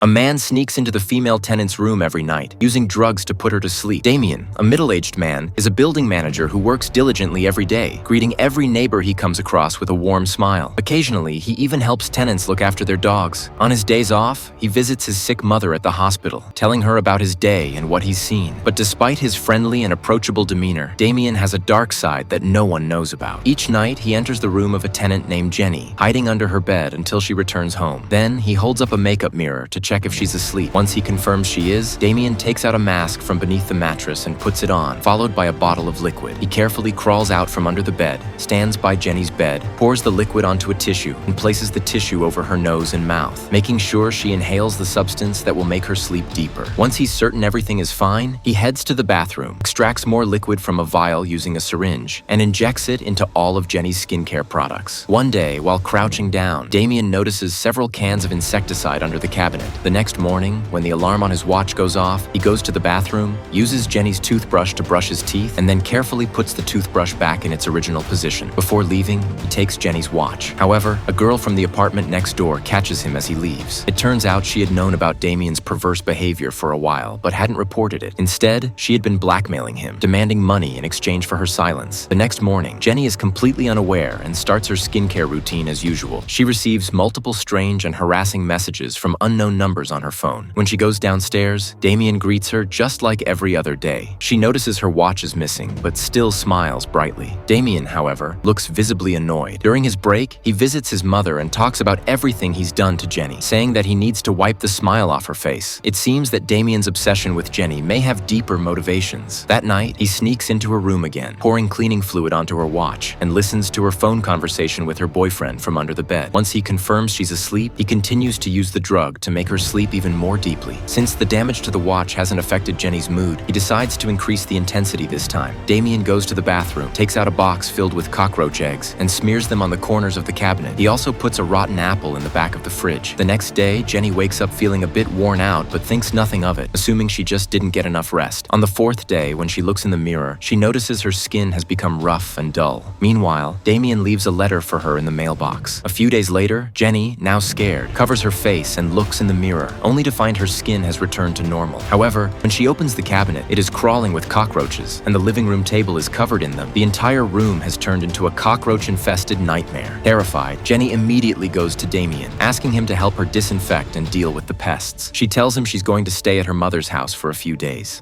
A man sneaks into the female tenant's room every night, using drugs to put her to sleep. Damien, a middle-aged man, is a building manager who works diligently every day, greeting every neighbor he comes across with a warm smile. Occasionally, he even helps tenants look after their dogs. On his days off, he visits his sick mother at the hospital, telling her about his day and what he's seen. But despite his friendly and approachable demeanor, Damien has a dark side that no one knows about. Each night, he enters the room of a tenant named Jenny, hiding under her bed until she returns home. Then, he holds up a makeup mirror to check if she's asleep. Once he confirms she is, Damien takes out a mask from beneath the mattress and puts it on, followed by a bottle of liquid. He carefully crawls out from under the bed, stands by Jenny's bed, pours the liquid onto a tissue, and places the tissue over her nose and mouth, making sure she inhales the substance that will make her sleep deeper. Once he's certain everything is fine, he heads to the bathroom, extracts more liquid from a vial using a syringe, and injects it into all of Jenny's skincare products. One day, while crouching down, Damien notices several cans of insecticide under the cabinet. The next morning, when the alarm on his watch goes off, he goes to the bathroom, uses Jenny's toothbrush to brush his teeth, and then carefully puts the toothbrush back in its original position. Before leaving, he takes Jenny's watch. However, a girl from the apartment next door catches him as he leaves. It turns out she had known about Damien's perverse behavior for a while, but hadn't reported it. Instead, she had been blackmailing him, demanding money in exchange for her silence. The next morning, Jenny is completely unaware and starts her skincare routine as usual. She receives multiple strange and harassing messages from unknown numbers on her phone. When she goes downstairs, Damien greets her just like every other day. She notices her watch is missing, but still smiles brightly. Damien, however, looks visibly annoyed. During his break, he visits his mother and talks about everything he's done to Jenny, saying that he needs to wipe the smile off her face. It seems that Damien's obsession with Jenny may have deeper motivations. That night, he sneaks into her room again, pouring cleaning fluid onto her watch, and listens to her phone conversation with her boyfriend from under the bed. Once he confirms she's asleep, he continues to use the drug to make her sleep even more deeply. Since the damage to the watch hasn't affected Jenny's mood, he decides to increase the intensity this time. Damien goes to the bathroom, takes out a box filled with cockroach eggs, and smears them on the corners of the cabinet. He also puts a rotten apple in the back of the fridge. The next day, Jenny wakes up feeling a bit worn out but thinks nothing of it, assuming she just didn't get enough rest. On the fourth day, when she looks in the mirror, she notices her skin has become rough and dull. Meanwhile, Damien leaves a letter for her in the mailbox. A few days later, Jenny, now scared, covers her face and looks in the mirror, only to find her skin has returned to normal. However, when she opens the cabinet, it is crawling with cockroaches, and the living room table is covered in them. The entire room has turned into a cockroach-infested nightmare. Terrified, Jenny immediately goes to Damien, asking him to help her disinfect and deal with the pests. She tells him she's going to stay at her mother's house for a few days.